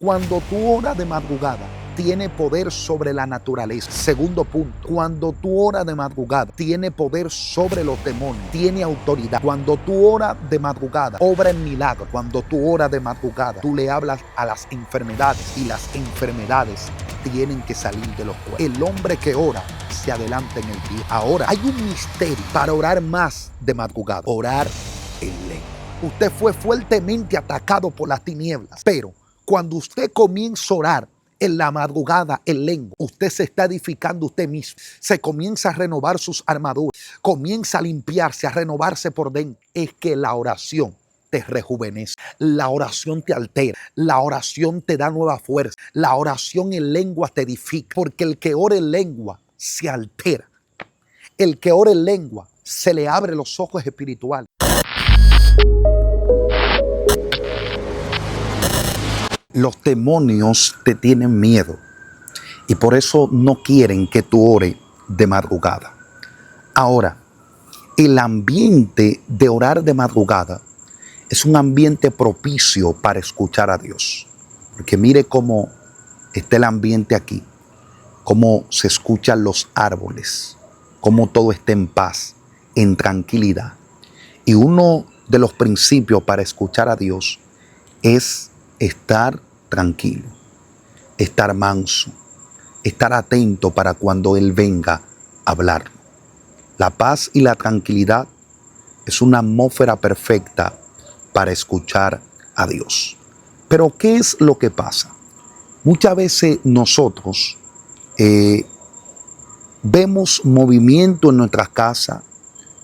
Cuando tú oras de madrugada, tiene poder sobre la naturaleza. Segundo punto, cuando tú oras de madrugada, tiene poder sobre los demonios, tiene autoridad. Cuando tú oras de madrugada, obra en milagro. Cuando tú oras de madrugada, tú le hablas a las enfermedades y las enfermedades tienen que salir de los cuerpos. El hombre que ora se adelanta en el día. Ahora, hay un misterio para orar más de madrugada. Orar en lengua. Usted fue fuertemente atacado por las tinieblas, pero cuando usted comienza a orar en la madrugada en lengua, usted se está edificando usted mismo. Se comienza a renovar sus armaduras, comienza a limpiarse, a renovarse por dentro. Es que la oración te rejuvenece, la oración te altera, la oración te da nueva fuerza, la oración en lengua te edifica, porque el que ora en lengua se altera. El que ora en lengua se le abre los ojos espirituales. Los demonios te tienen miedo y por eso no quieren que tú ores de madrugada. Ahora, el ambiente de orar de madrugada es un ambiente propicio para escuchar a Dios. Porque mire cómo está el ambiente aquí, cómo se escuchan los árboles, cómo todo está en paz, en tranquilidad. Y uno de los principios para escuchar a Dios es estar tranquilo, estar manso, estar atento para cuando Él venga a hablar. La paz y la tranquilidad es una atmósfera perfecta para escuchar a Dios. Pero ¿qué es lo que pasa? Muchas veces nosotros vemos movimiento en nuestras casas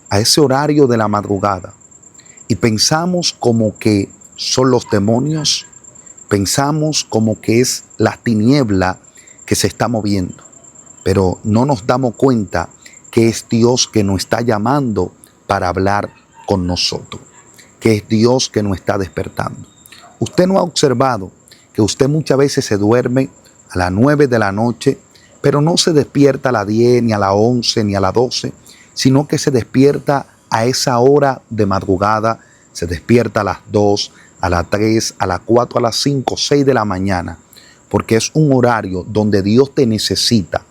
a ese horario de la madrugada y pensamos como que son los demonios, pensamos como que es la tiniebla que se está moviendo, pero no nos damos cuenta que es Dios que nos está llamando para hablar con nosotros, que es Dios que nos está despertando. Usted no ha observado que usted muchas veces se duerme a las 9 de la noche, pero no se despierta a las 10, ni a las 11, ni a las 12, sino que se despierta a esa hora de madrugada, se despierta a las 2, a las 3, a las 4, a las 5, 6 de la mañana, porque es un horario donde Dios te necesita,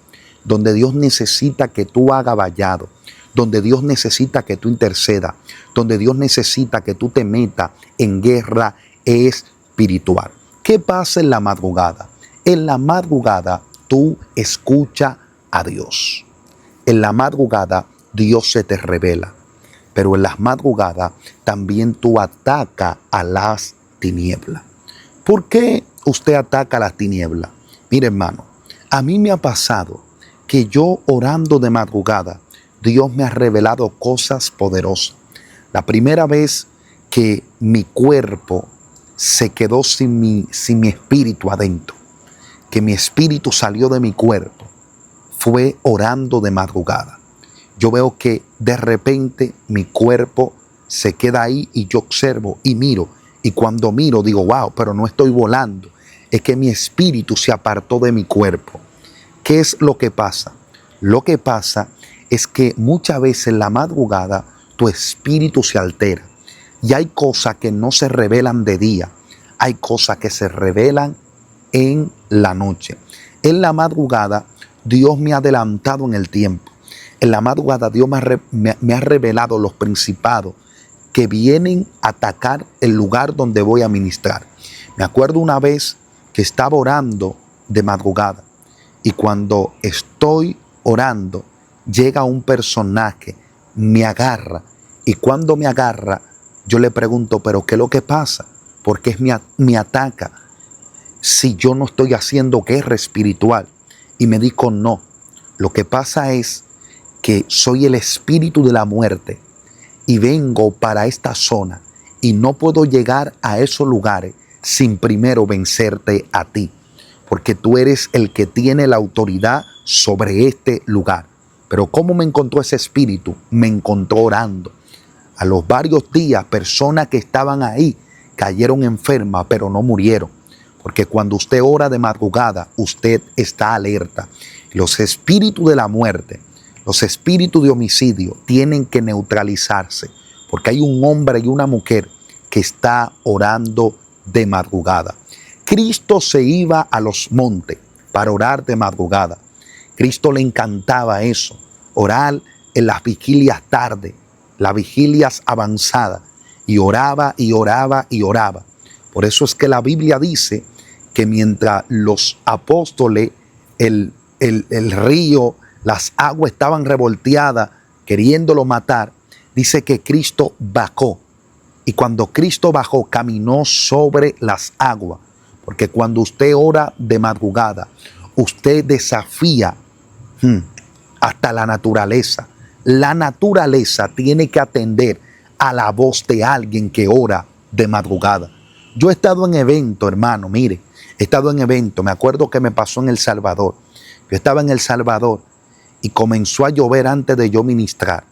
donde Dios necesita que tú hagas vallado, donde Dios necesita que tú intercedas, donde Dios necesita que tú te metas en guerra espiritual. ¿Qué pasa en la madrugada? En la madrugada tú escuchas a Dios. En la madrugada Dios se te revela. Pero en las madrugadas también tú atacas a las tinieblas. ¿Por qué usted ataca a las tinieblas? Mire, hermano, a mí me ha pasado que yo orando de madrugada, Dios me ha revelado cosas poderosas. La primera vez que mi cuerpo se quedó sin mi espíritu adentro, que mi espíritu salió de mi cuerpo, fue orando de madrugada. Yo veo que de repente mi cuerpo se queda ahí y yo observo y miro. Y cuando miro digo, wow, pero no estoy volando. Es que mi espíritu se apartó de mi cuerpo. ¿Qué es lo que pasa? Lo que pasa es que muchas veces en la madrugada tu espíritu se altera. Y hay cosas que no se revelan de día. Hay cosas que se revelan en la noche. En la madrugada Dios me ha adelantado en el tiempo. En la madrugada Dios me ha revelado los principados que vienen a atacar el lugar donde voy a ministrar. Me acuerdo una vez que estaba orando de madrugada y cuando estoy orando llega un personaje, me agarra y cuando me agarra yo le pregunto, ¿pero qué es lo que pasa? ¿Por qué me ataca si yo no estoy haciendo guerra espiritual? Y me dijo, no, lo que pasa es que soy el espíritu de la muerte y vengo para esta zona y no puedo llegar a esos lugares sin primero vencerte a ti, porque tú eres el que tiene la autoridad sobre este lugar. Pero ¿cómo me encontró ese espíritu? Me encontró orando. A los varios días, personas que estaban ahí cayeron enfermas, pero no murieron, porque cuando usted ora de madrugada, usted está alerta. Los espíritus de la muerte, los espíritus de homicidio tienen que neutralizarse porque hay un hombre y una mujer que está orando de madrugada. Cristo se iba a los montes para orar de madrugada. Cristo le encantaba eso, orar en las vigilias tarde, las vigilias avanzadas, y oraba y oraba y oraba. Por eso es que la Biblia dice que mientras los apóstoles, el río, las aguas estaban revolteadas, queriéndolo matar, dice que Cristo bajó. Y cuando Cristo bajó, caminó sobre las aguas. Porque cuando usted ora de madrugada, usted desafía hasta la naturaleza. La naturaleza tiene que atender a la voz de alguien que ora de madrugada. Yo he estado en evento, hermano, mire, he estado en evento. Me acuerdo que me pasó en El Salvador. Yo estaba en El Salvador y comenzó a llover antes de yo ministrar.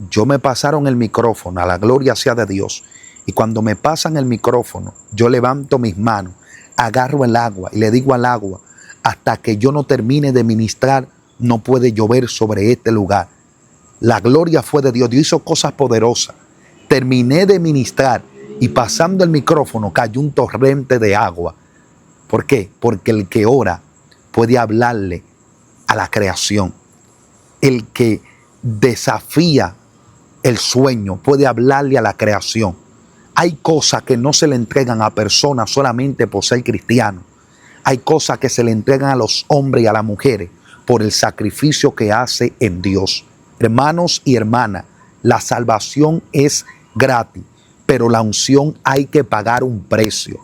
Yo me pasaron el micrófono, a la gloria sea de Dios. Y cuando me pasan el micrófono, yo levanto mis manos, agarro el agua y le digo al agua, hasta que yo no termine de ministrar, no puede llover sobre este lugar. La gloria fue de Dios. Dios hizo cosas poderosas. Terminé de ministrar y pasando el micrófono cayó un torrente de agua. ¿Por qué? Porque el que ora puede hablarle a la creación. El que desafía el sueño puede hablarle a la creación. Hay cosas que no se le entregan a personas solamente por ser cristianos. Hay cosas que se le entregan a los hombres y a las mujeres por el sacrificio que hace en Dios. Hermanos y hermanas, la salvación es gratis, pero la unción hay que pagar un precio.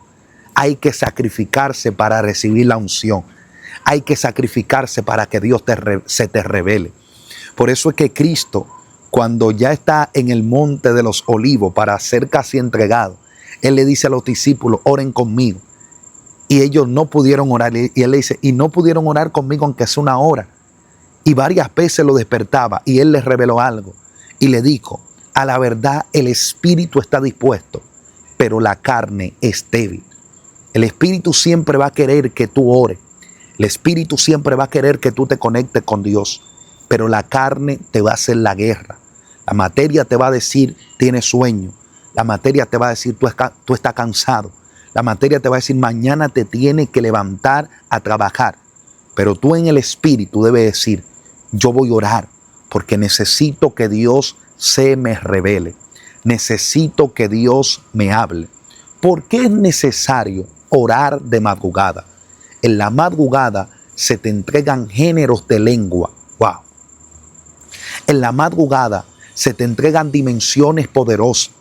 Hay que sacrificarse para recibir la unción. Hay que sacrificarse para que Dios se te revele. Por eso es que Cristo, cuando ya está en el monte de los olivos para ser casi entregado, Él le dice a los discípulos, oren conmigo. Y ellos no pudieron orar. Y Él le dice, y no pudieron orar conmigo aunque sea una hora. Y varias veces lo despertaba y Él les reveló algo. Y le dijo, a la verdad el espíritu está dispuesto, pero la carne es débil. El espíritu siempre va a querer que tú ores. El espíritu siempre va a querer que tú te conectes con Dios. Pero la carne te va a hacer la guerra. La materia te va a decir, tienes sueño. La materia te va a decir, tú estás cansado. La materia te va a decir, mañana te tienes que levantar a trabajar. Pero tú en el espíritu debes decir, yo voy a orar porque necesito que Dios se me revele. Necesito que Dios me hable. ¿Por qué es necesario orar de madrugada? En la madrugada se te entregan géneros de lengua. ¡Wow! En la madrugada se te entregan dimensiones poderosas.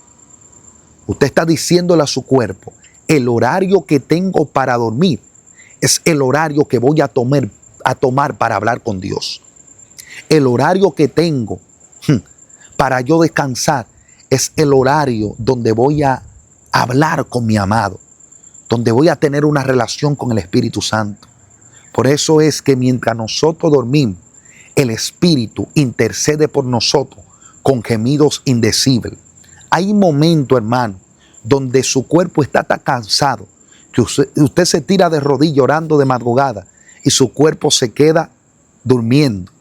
Usted está diciéndole a su cuerpo, el horario que tengo para dormir es el horario que voy a tomar para hablar con Dios. El horario que tengo para yo descansar es el horario donde voy a hablar con mi amado, donde voy a tener una relación con el Espíritu Santo. Por eso es que mientras nosotros dormimos, el Espíritu intercede por nosotros con gemidos indecibles. Hay momentos, hermano, donde su cuerpo está tan cansado que usted se tira de rodillas orando de madrugada y su cuerpo se queda durmiendo.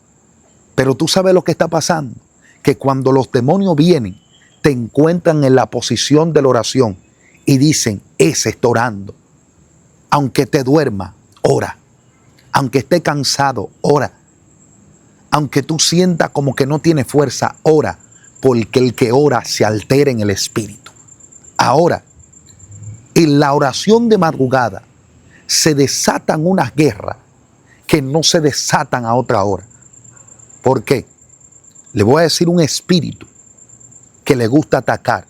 Pero tú sabes lo que está pasando, que cuando los demonios vienen, te encuentran en la posición de la oración y dicen, ese está orando. Aunque te duerma, ora. Aunque esté cansado, ora. Aunque tú sientas como que no tiene fuerza, ora. Porque el que ora se altera en el espíritu. Ahora, en la oración de madrugada se desatan unas guerras que no se desatan a otra hora. ¿Por qué? Le voy a decir un espíritu que le gusta atacar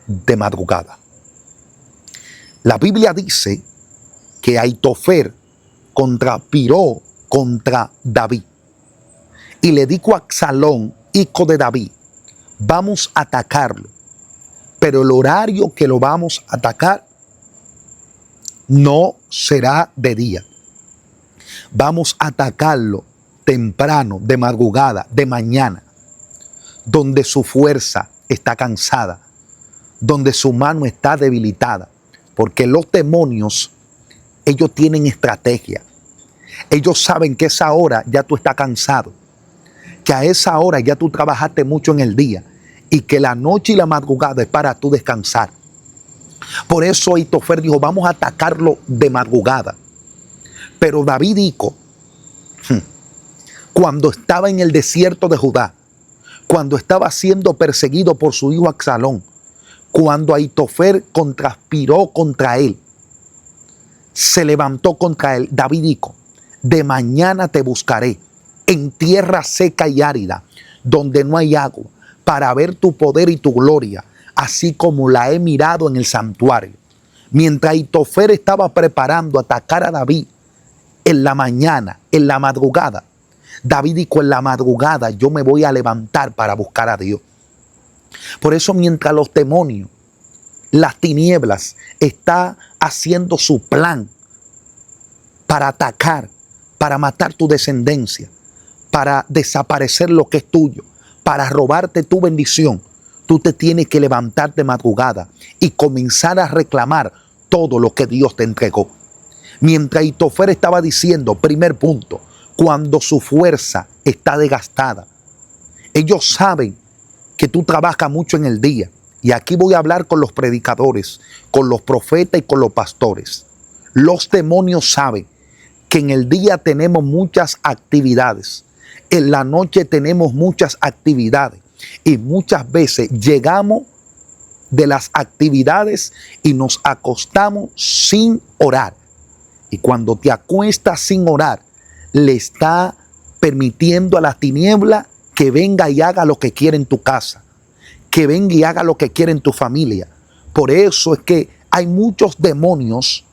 de madrugada. La Biblia dice que Aitofel conspiró contra David y le dijo a Absalón, hijo de David, vamos a atacarlo, pero el horario que lo vamos a atacar no será de día. Vamos a atacarlo temprano, de madrugada, de mañana, donde su fuerza está cansada, donde su mano está debilitada, porque los demonios, ellos tienen estrategia. Ellos saben que esa hora ya tú estás cansado, que a esa hora ya tú trabajaste mucho en el día y que la noche y la madrugada es para tú descansar. Por eso Ahitofer dijo, vamos a atacarlo de madrugada. Pero David dijo, cuando estaba en el desierto de Judá, cuando estaba siendo perseguido por su hijo Absalón, cuando Ahitofer conspiró contra él, se levantó contra él, David dijo, de mañana te buscaré en tierra seca y árida, donde no hay agua, para ver tu poder y tu gloria, así como la he mirado en el santuario. Mientras Ahitofer estaba preparando atacar a David en la mañana, en la madrugada, David dijo, en la madrugada yo me voy a levantar para buscar a Dios. Por eso mientras los demonios, las tinieblas, está haciendo su plan para atacar, para matar tu descendencia, para desaparecer lo que es tuyo, para robarte tu bendición, tú te tienes que levantar de madrugada y comenzar a reclamar todo lo que Dios te entregó. Mientras Ahitofer estaba diciendo, primer punto, cuando su fuerza está desgastada. Ellos saben que tú trabajas mucho en el día. Y aquí voy a hablar con los predicadores, con los profetas y con los pastores. Los demonios saben que en el día tenemos muchas actividades. En la noche tenemos muchas actividades. Y muchas veces llegamos de las actividades y nos acostamos sin orar. Y cuando te acuestas sin orar, le está permitiendo a la tiniebla que venga y haga lo que quiere en tu casa, que venga y haga lo que quiere en tu familia. Por eso es que hay muchos demonios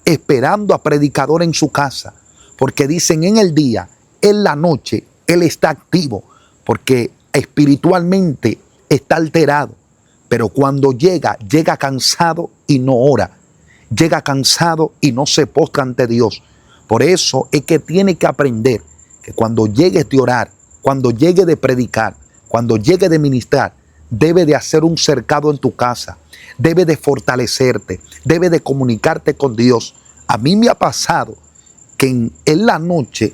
esperando a predicador en su casa, porque dicen en el día, en la noche, él está activo, porque espiritualmente está alterado, pero cuando llega cansado y no ora, llega cansado y no se postra ante Dios. Por eso es que tiene que aprender que cuando llegues de orar, cuando llegue de predicar, cuando llegue de ministrar, debe de hacer un cercado en tu casa, debe de fortalecerte, debe de comunicarte con Dios. A mí me ha pasado que en la noche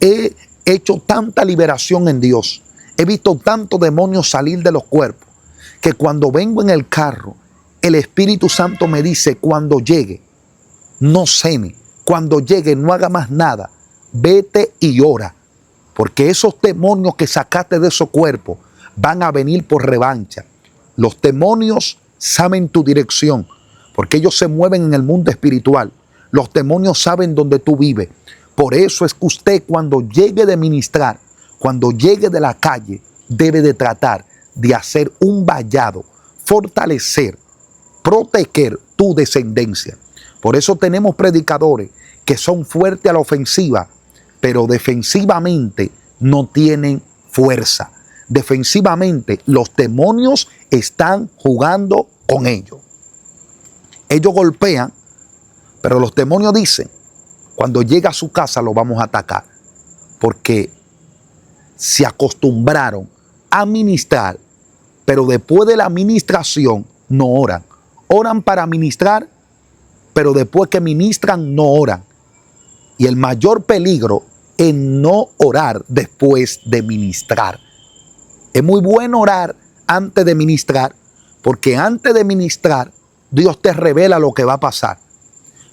he hecho tanta liberación en Dios, he visto tantos demonios salir de los cuerpos, que cuando vengo en el carro, el Espíritu Santo me dice, cuando llegue, no cene, cuando llegue, no haga más nada, vete y ora, porque esos demonios que sacaste de esos cuerpos van a venir por revancha. Los demonios saben tu dirección, porque ellos se mueven en el mundo espiritual. Los demonios saben dónde tú vives. Por eso es que usted, cuando llegue de ministrar, cuando llegue de la calle, debe de tratar de hacer un vallado, fortalecer, proteger tu descendencia. Por eso tenemos predicadores que son fuertes a la ofensiva, pero defensivamente no tienen fuerza. Defensivamente los demonios están jugando con ellos. Ellos golpean, pero los demonios dicen, cuando llega a su casa lo vamos a atacar, porque se acostumbraron a ministrar, pero después de la ministración no oran. Oran para ministrar, pero después que ministran no oran. Y el mayor peligro es no orar después de ministrar. Es muy bueno orar antes de ministrar, porque antes de ministrar Dios te revela lo que va a pasar.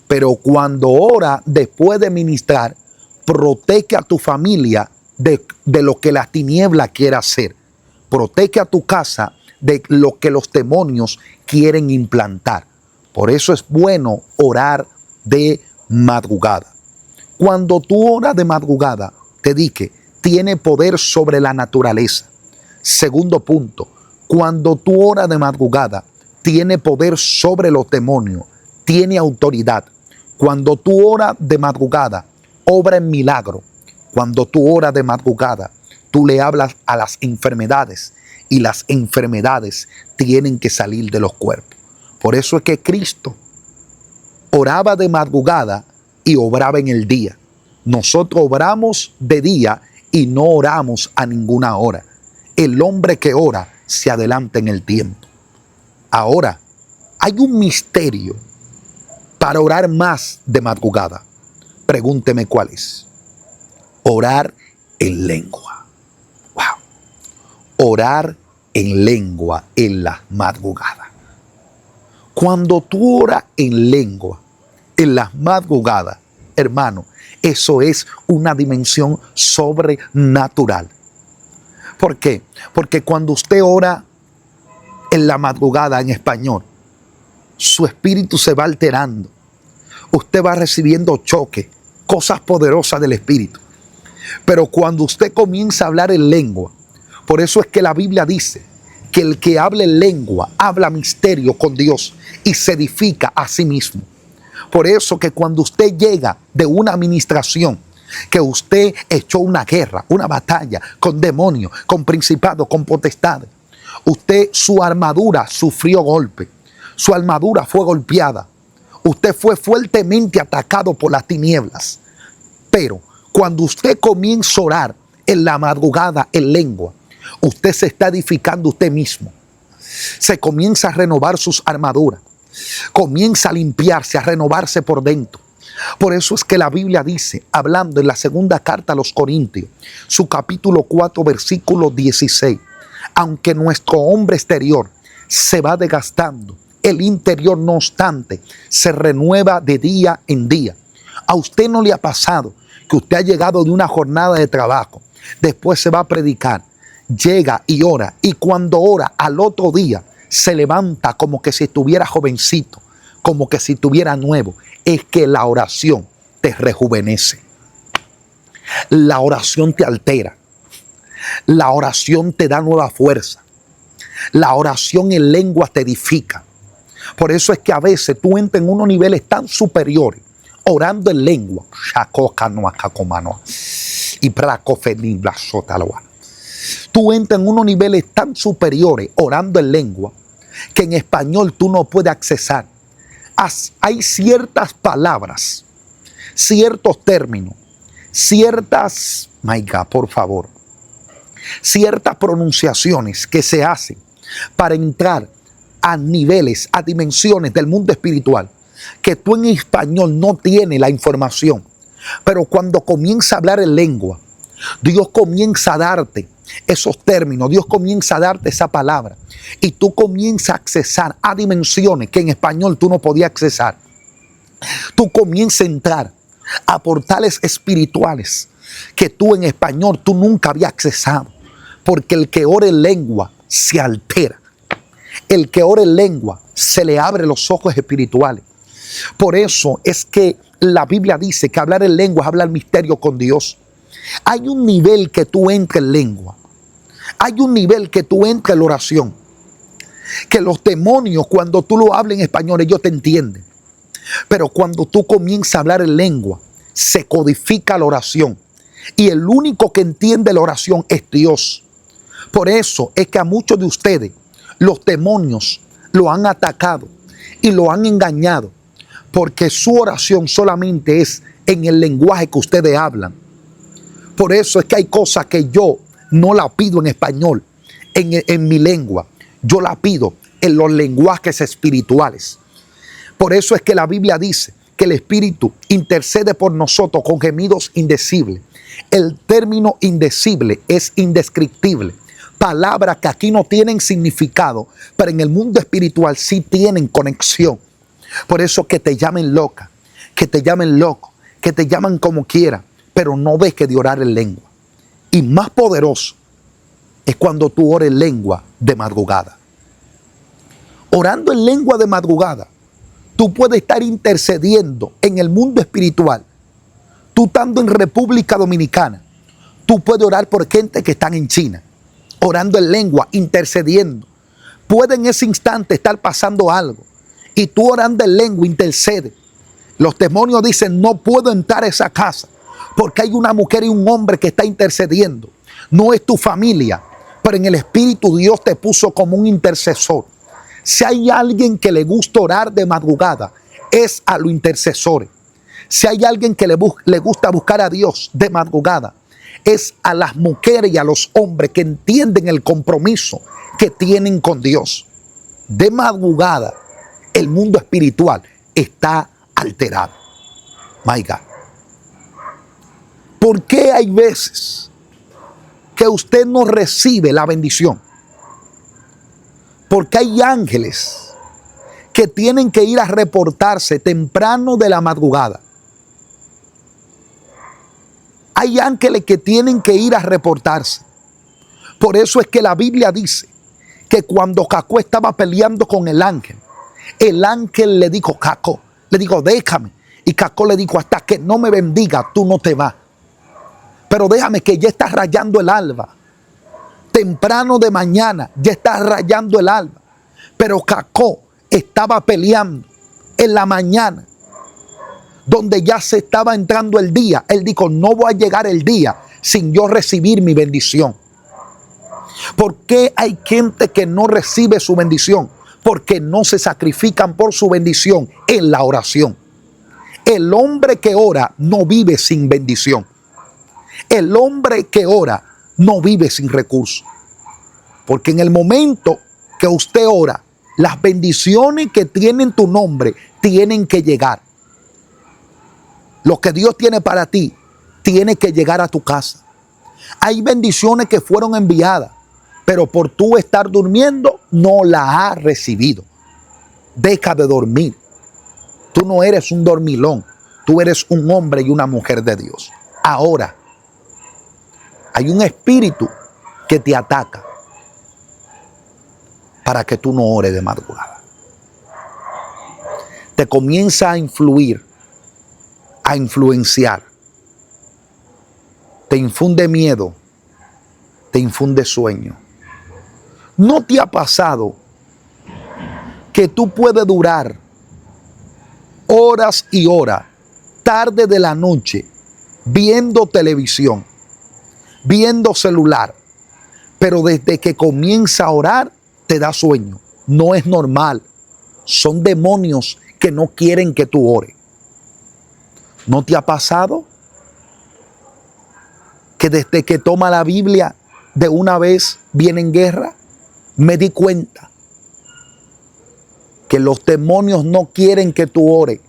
Pero cuando ora después de ministrar, protege a tu familia de lo que la tiniebla quiere hacer. Protege a tu casa de lo que los demonios quieren implantar. Por eso es bueno orar de madrugada. Cuando tú oras de madrugada, te dije, tiene poder sobre la naturaleza. Segundo punto, cuando tú oras de madrugada, tiene poder sobre los demonios, tiene autoridad. Cuando tú oras de madrugada, obra en milagro. Cuando tú oras de madrugada, tú le hablas a las enfermedades y las enfermedades tienen que salir de los cuerpos. Por eso es que Cristo oraba de madrugada y obraba en el día. Nosotros obramos de día y no oramos a ninguna hora. El hombre que ora se adelanta en el tiempo. Ahora, hay un misterio para orar más de madrugada. Pregúnteme cuál es. Orar en lengua. Wow. Orar en lengua en la madrugada. Cuando tú oras en lengua, en las madrugadas, hermano, eso es una dimensión sobrenatural. ¿Por qué? Porque cuando usted ora en la madrugada en español, su espíritu se va alterando. Usted va recibiendo choques, cosas poderosas del espíritu. Pero cuando usted comienza a hablar en lengua, por eso es que la Biblia dice que el que habla en lengua habla misterio con Dios y se edifica a sí mismo. Por eso que cuando usted llega de una administración, que usted echó una guerra, una batalla con demonios, con principados, con potestades, usted, su armadura sufrió golpe, su armadura fue golpeada, usted fue fuertemente atacado por las tinieblas. Pero cuando usted comienza a orar en la madrugada en lengua, usted se está edificando usted mismo. Se comienza a renovar sus armaduras. Comienza a limpiarse, a renovarse por dentro. Por eso es que la Biblia dice, hablando en la segunda carta a los Corintios, su capítulo 4, versículo 16, aunque nuestro hombre exterior se va desgastando, el interior no obstante se renueva de día en día. ¿A usted no le ha pasado que usted ha llegado de una jornada de trabajo, después se va a predicar, llega y ora, y cuando ora al otro día se levanta como que si estuviera jovencito, como que si estuviera nuevo? Es que la oración te rejuvenece. La oración te altera. La oración te da nueva fuerza. La oración en lengua te edifica. Por eso es que a veces tú entras en unos niveles tan superiores, orando en lengua. Tú entras en unos niveles tan superiores orando en lengua que en español tú no puedes accesar. Hay ciertas palabras, ciertos términos, ciertas, my God, por favor, ciertas pronunciaciones que se hacen para entrar a niveles, a dimensiones del mundo espiritual, que tú en español no tienes la información. Pero cuando comienza a hablar en lengua, Dios comienza a darte esos términos, Dios comienza a darte esa palabra y tú comienzas a accesar a dimensiones que en español tú no podías accesar. Tú comienzas a entrar a portales espirituales que tú en español tú nunca habías accesado, porque el que ora en lengua se altera. El que ora en lengua se le abren los ojos espirituales. Por eso es que la Biblia dice que hablar en lengua es hablar misterio con Dios. Hay un nivel que tú entras en lengua. Hay un nivel que tú entras en la oración. Que los demonios, cuando tú lo hablas en español, ellos te entienden. Pero cuando tú comienzas a hablar en lengua, se codifica la oración. Y el único que entiende la oración es Dios. Por eso es que a muchos de ustedes, los demonios lo han atacado y lo han engañado. Porque su oración solamente es en el lenguaje que ustedes hablan. Por eso es que hay cosas que yo no la pido en español, en mi lengua. Yo la pido en los lenguajes espirituales. Por eso es que la Biblia dice que el Espíritu intercede por nosotros con gemidos indecibles. El término indecible es indescriptible. Palabras que aquí no tienen significado, pero en el mundo espiritual sí tienen conexión. Por eso que te llamen loca, que te llamen loco, que te llaman como quiera, pero no dejes de orar en lengua. Y más poderoso es cuando tú ores en lengua de madrugada. Orando en lengua de madrugada, tú puedes estar intercediendo en el mundo espiritual. Tú estando en República Dominicana, tú puedes orar por gente que están en China, orando en lengua, intercediendo. Puede en ese instante estar pasando algo y tú orando en lengua intercede. Los demonios dicen, no puedo entrar a esa casa porque hay una mujer y un hombre que está intercediendo. No es tu familia, pero en el Espíritu Dios te puso como un intercesor. Si hay alguien que le gusta orar de madrugada, es a los intercesores. Si hay alguien que le gusta buscar a Dios de madrugada, es a las mujeres y a los hombres que entienden el compromiso que tienen con Dios. De madrugada, el mundo espiritual está alterado. My God. ¿Por qué hay veces que usted no recibe la bendición? Porque hay ángeles que que tienen que ir a reportarse temprano de la madrugada. Hay ángeles que tienen que ir a reportarse. Por eso es que la Biblia dice que cuando Jacob estaba peleando con el ángel le dijo, Jacob, le dijo, déjame. Y Jacob le dijo, hasta que no me bendiga, tú no te vas. Pero déjame que ya está rayando el alba. Temprano de mañana, ya está rayando el alba. Pero Jacob estaba peleando en la mañana, donde ya se estaba entrando el día. Él dijo, no voy a llegar el día sin yo recibir mi bendición. ¿Por qué hay gente que no recibe su bendición? Porque no se sacrifican por su bendición en la oración. El hombre que ora no vive sin bendición. El hombre que ora no vive sin recursos. Porque en el momento que usted ora, las bendiciones que tienen tu nombre tienen que llegar. Lo que Dios tiene para ti tiene que llegar a tu casa. Hay bendiciones que fueron enviadas, pero por tú estar durmiendo no la has recibido. Deja de dormir. Tú no eres un dormilón. Tú eres un hombre y una mujer de Dios. Ahora, hay un espíritu que te ataca para que tú no ores de madrugada. Te comienza a influir, a influenciar. Te infunde miedo, te infunde sueño. ¿No te ha pasado que tú puedes durar horas y horas, tarde de la noche, viendo televisión, viendo celular, pero desde que comienza a orar te da sueño? No es normal. Son demonios que no quieren que tú ores. ¿No te ha pasado que desde que toma la Biblia de una vez viene en guerra? Me di cuenta que los demonios no quieren que tú ores.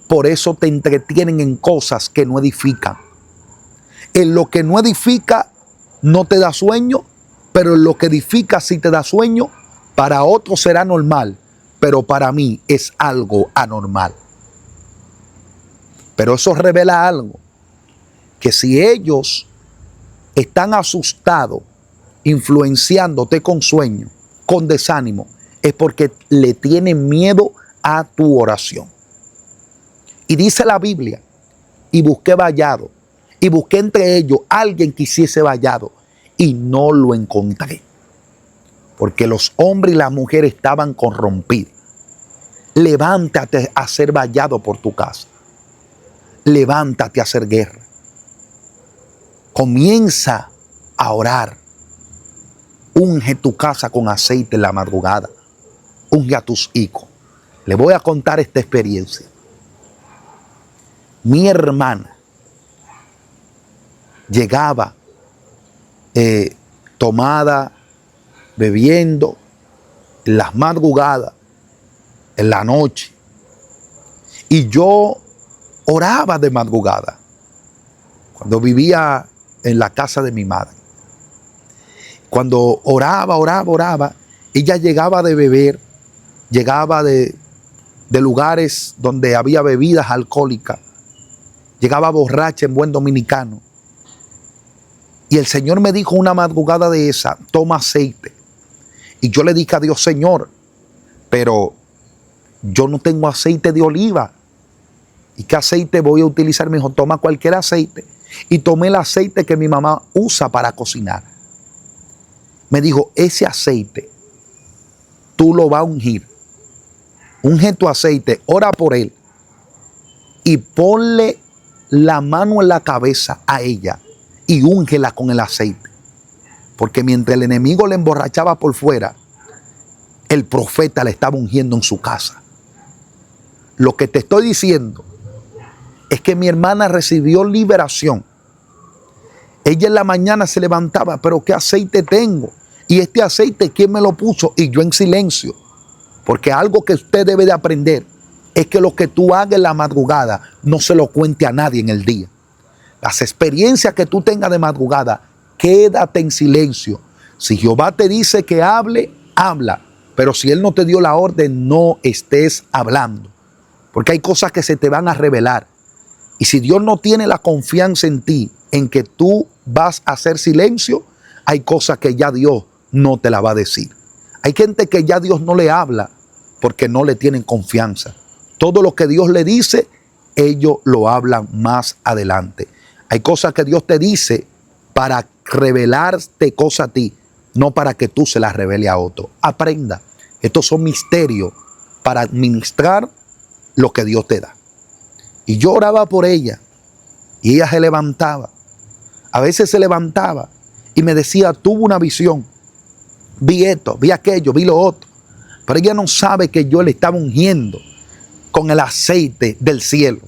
Por eso te entretienen en cosas que no edifican. En lo que no edifica no te da sueño, pero en lo que edifica sí te da sueño. Para otros será normal, pero para mí es algo anormal. Pero eso revela algo, que si ellos están asustados, influenciándote con sueño, con desánimo, es porque le tienen miedo a tu oración. Y dice la Biblia, y busqué vallado, y busqué entre ellos alguien que hiciese vallado, y no lo encontré. Porque los hombres y las mujeres estaban corrompidos. Levántate a ser vallado por tu casa. Levántate a hacer guerra. Comienza a orar. Unge tu casa con aceite en la madrugada. Unge a tus hijos. Le voy a contar esta experiencia. Mi hermana llegaba tomada, bebiendo en las madrugadas, en la noche. Y yo oraba de madrugada cuando vivía en la casa de mi madre. Cuando oraba, ella llegaba de beber, llegaba de lugares donde había bebidas alcohólicas, llegaba borracha en buen dominicano. Y el Señor me dijo una madrugada de esa, toma aceite. Y yo le dije a Dios, Señor, pero yo no tengo aceite de oliva. ¿Y qué aceite voy a utilizar? Me dijo, toma cualquier aceite. Y tomé el aceite que mi mamá usa para cocinar. Me dijo, ese aceite tú lo vas a ungir. Unge tu aceite, ora por él. Y ponle la mano en la cabeza a ella y úngela con el aceite. Porque mientras el enemigo le emborrachaba por fuera, el profeta le estaba ungiendo en su casa. Lo que te estoy diciendo es que mi hermana recibió liberación. Ella en la mañana se levantaba, pero ¿qué aceite tengo? Y este aceite, ¿quién me lo puso? Y yo en silencio. Porque algo que usted debe de aprender es que lo que tú hagas en la madrugada no se lo cuente a nadie en el día. Las experiencias que tú tengas de madrugada, quédate en silencio. Si Jehová te dice que hable, habla. Pero si Él no te dio la orden, no estés hablando. Porque hay cosas que se te van a revelar. Y si Dios no tiene la confianza en ti, en que tú vas a hacer silencio, hay cosas que ya Dios no te la va a decir. Hay gente que ya Dios no le habla porque no le tienen confianza. Todo lo que Dios le dice, ellos lo hablan más adelante. Hay cosas que Dios te dice para revelarte cosas a ti, no para que tú se las revele a otro. Aprenda. Estos son misterios para administrar lo que Dios te da. Y yo oraba por ella y ella se levantaba. A veces se levantaba y me decía, tuve una visión. Vi esto, vi aquello, vi lo otro. Pero ella no sabe que yo le estaba ungiendo con el aceite del cielo.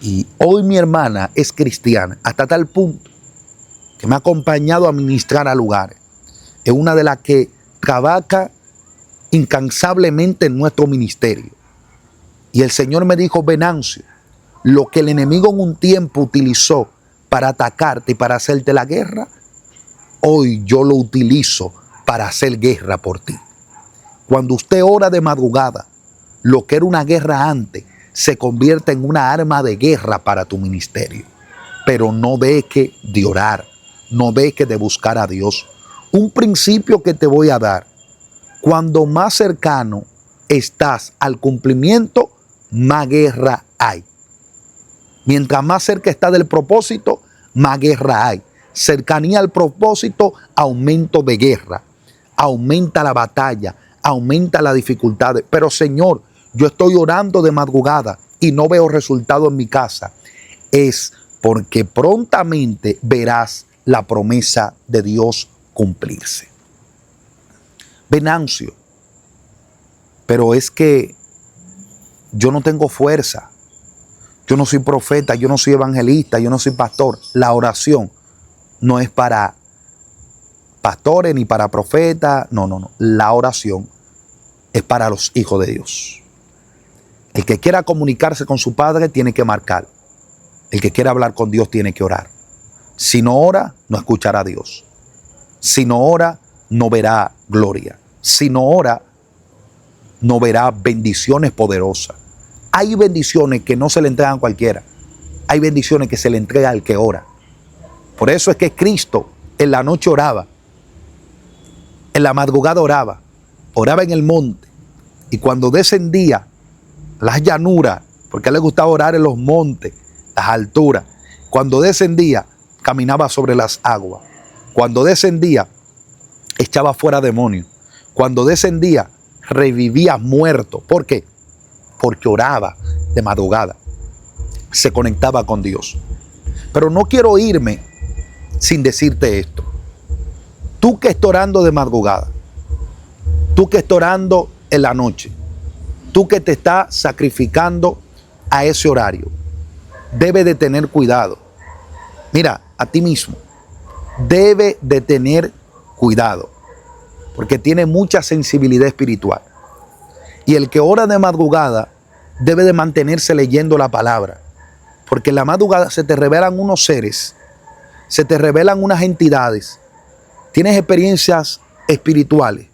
Y hoy mi hermana es cristiana hasta tal punto que me ha acompañado a ministrar a lugares. Es una de las que trabaja incansablemente en nuestro ministerio. Y el Señor me dijo, Venancio, lo que el enemigo en un tiempo utilizó para atacarte y para hacerte la guerra, hoy yo lo utilizo para hacer guerra por ti. Cuando usted ora de madrugada, lo que era una guerra antes, se convierte en una arma de guerra para tu ministerio. Pero no deje de orar, no deje de buscar a Dios. Un principio que te voy a dar, cuando más cercano estás al cumplimiento, más guerra hay. Mientras más cerca está del propósito, más guerra hay. Cercanía al propósito, aumento de guerra. Aumenta la batalla, aumenta las dificultades. Pero Señor, yo estoy orando de madrugada y no veo resultado en mi casa. Es porque prontamente verás la promesa de Dios cumplirse. Venancio, pero es que yo no tengo fuerza. Yo no soy profeta, yo no soy evangelista, yo no soy pastor. La oración no es para pastores ni para profetas. No. La oración es para los hijos de Dios. El que quiera comunicarse con su Padre tiene que marcar. El que quiera hablar con Dios tiene que orar. Si no ora, no escuchará a Dios. Si no ora, no verá gloria. Si no ora, no verá bendiciones poderosas. Hay bendiciones que no se le entregan a cualquiera. Hay bendiciones que se le entrega al que ora. Por eso es que Cristo en la noche oraba. En la madrugada oraba. Oraba en el monte. Y cuando descendía las llanuras, porque a él le gustaba orar en los montes, las alturas. Cuando descendía, caminaba sobre las aguas. Cuando descendía, echaba fuera demonios. Cuando descendía, revivía muertos. ¿Por qué? Porque oraba de madrugada. Se conectaba con Dios. Pero no quiero irme sin decirte esto. Tú que estás orando de madrugada, tú que estás orando en la noche, tú que te estás sacrificando a ese horario, debes de tener cuidado. Mira, a ti mismo, debe de tener cuidado, porque tiene mucha sensibilidad espiritual. Y el que ora de madrugada debe de mantenerse leyendo la palabra, porque en la madrugada se te revelan unos seres, se te revelan unas entidades, tienes experiencias espirituales,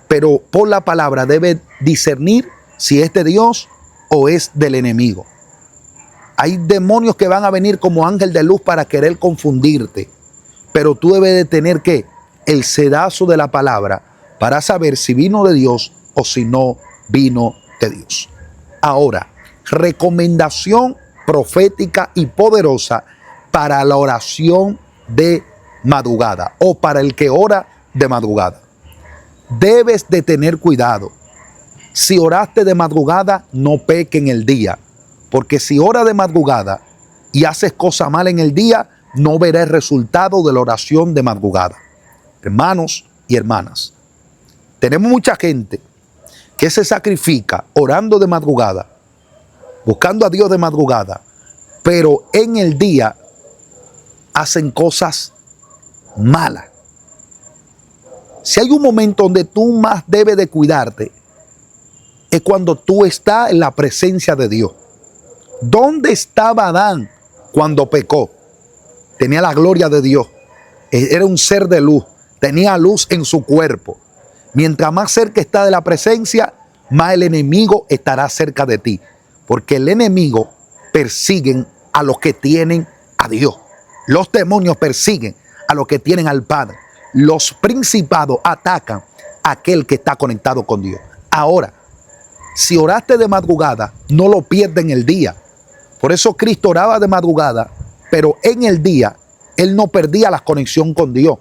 pero por la palabra debes discernir si es de Dios o es del enemigo. Hay demonios que van a venir como ángel de luz para querer confundirte, pero tú debes de tener que el sedazo de la palabra para saber si vino de Dios o si no vino de Dios. Ahora, recomendación profética y poderosa para la oración de madrugada o para el que ora de madrugada. Debes de tener cuidado. Si oraste de madrugada, no peque en el día, porque si oras de madrugada y haces cosas mal en el día, no verás el resultado de la oración de madrugada. Hermanos y hermanas, tenemos mucha gente que se sacrifica orando de madrugada, buscando a Dios de madrugada, pero en el día hacen cosas malas. Si hay un momento donde tú más debes de cuidarte, es cuando tú estás en la presencia de Dios. ¿Dónde estaba Adán cuando pecó? Tenía la gloria de Dios. Era un ser de luz. Tenía luz en su cuerpo. Mientras más cerca está de la presencia, más el enemigo estará cerca de ti. Porque el enemigo persiguen a los que tienen a Dios. Los demonios persiguen a los que tienen al Padre. Los principados atacan a aquel que está conectado con Dios. Ahora, si oraste de madrugada, no lo pierdas en el día. Por eso Cristo oraba de madrugada, pero en el día Él no perdía la conexión con Dios.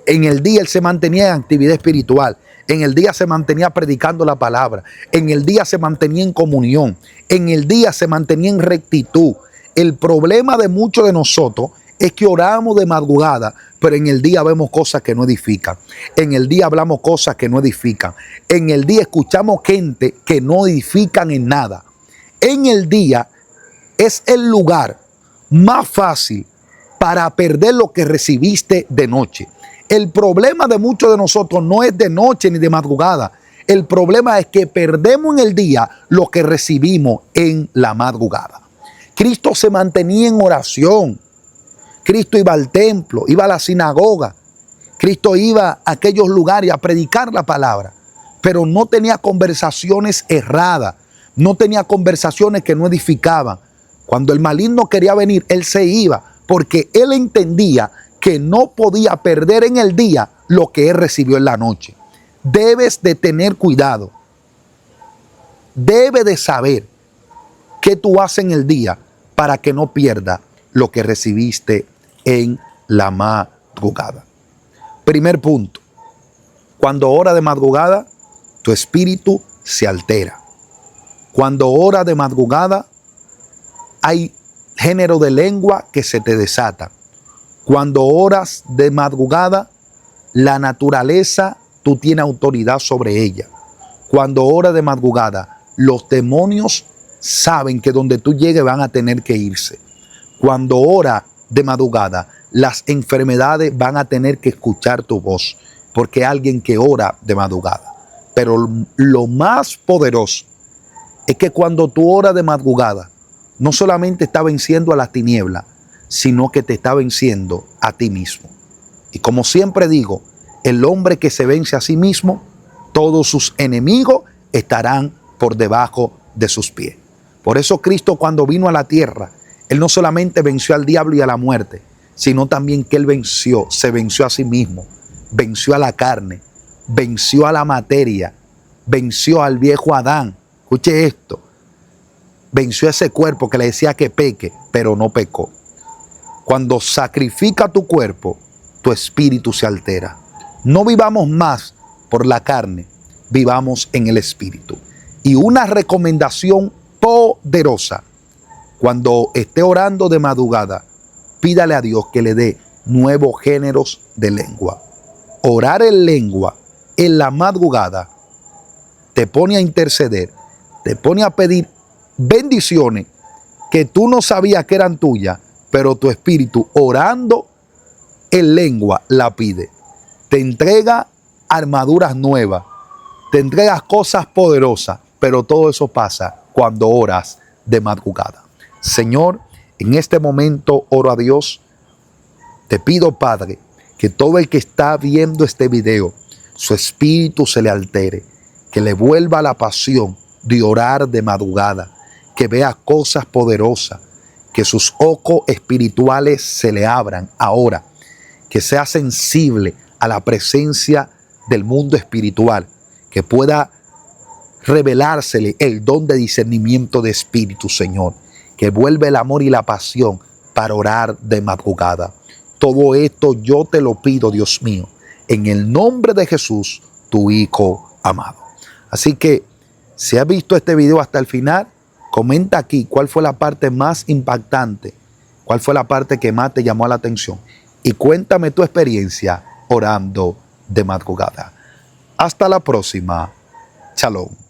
En el día Él se mantenía en actividad espiritual. En el día se mantenía predicando la palabra. En el día se mantenía en comunión. En el día se mantenía en rectitud. El problema de muchos de nosotros es que oramos de madrugada, pero en el día vemos cosas que no edifican. En el día hablamos cosas que no edifican. En el día escuchamos gente que no edifican en nada. En el día es el lugar más fácil para perder lo que recibiste de noche. El problema de muchos de nosotros no es de noche ni de madrugada. El problema es que perdemos en el día lo que recibimos en la madrugada. Cristo se mantenía en oración. Cristo iba al templo, iba a la sinagoga. Cristo iba a aquellos lugares a predicar la palabra. Pero no tenía conversaciones erradas. No tenía conversaciones que no edificaban. Cuando el maligno quería venir, Él se iba. Porque Él entendía que no podía perder en el día lo que Él recibió en la noche. Debes de tener cuidado. Debes de saber qué tú haces en el día para que no pierda lo que recibiste en la madrugada. Primer punto. Cuando ora de madrugada, tu espíritu se altera. Cuando ora de madrugada, hay género de lengua que se te desata. Cuando oras de madrugada, la naturaleza, tú tienes autoridad sobre ella. Cuando oras de madrugada, los demonios saben que donde tú llegues van a tener que irse. Cuando oras de madrugada, las enfermedades van a tener que escuchar tu voz, porque hay alguien que ora de madrugada. Pero lo más poderoso es que cuando tú oras de madrugada, no solamente está venciendo a las tinieblas, sino que te está venciendo a ti mismo. Y como siempre digo, el hombre que se vence a sí mismo, todos sus enemigos estarán por debajo de sus pies. Por eso Cristo, cuando vino a la tierra, Él no solamente venció al diablo y a la muerte, sino también que Él se venció a sí mismo, venció a la carne, venció a la materia, venció al viejo Adán. Escuche esto. Venció a ese cuerpo que le decía que peque, pero no pecó. Cuando sacrifica tu cuerpo, tu espíritu se altera. No vivamos más por la carne, vivamos en el espíritu. Y una recomendación poderosa: cuando esté orando de madrugada, pídale a Dios que le dé nuevos géneros de lengua. Orar en lengua en la madrugada te pone a interceder, te pone a pedir bendiciones que tú no sabías que eran tuyas, pero tu espíritu orando en lengua la pide. Te entrega armaduras nuevas, te entregas cosas poderosas, pero todo eso pasa cuando oras de madrugada. Señor, en este momento oro a Dios. Te pido, Padre, que todo el que está viendo este video, su espíritu se le altere, que le vuelva la pasión de orar de madrugada, que vea cosas poderosas, que sus ojos espirituales se le abran ahora, que sea sensible a la presencia del mundo espiritual, que pueda revelársele el don de discernimiento de espíritu, Señor, que vuelva el amor y la pasión para orar de madrugada. Todo esto yo te lo pido, Dios mío, en el nombre de Jesús, tu Hijo amado. Así que, si has visto este video hasta el final, comenta aquí cuál fue la parte más impactante, cuál fue la parte que más te llamó la atención, y cuéntame tu experiencia orando de madrugada. Hasta la próxima. Shalom.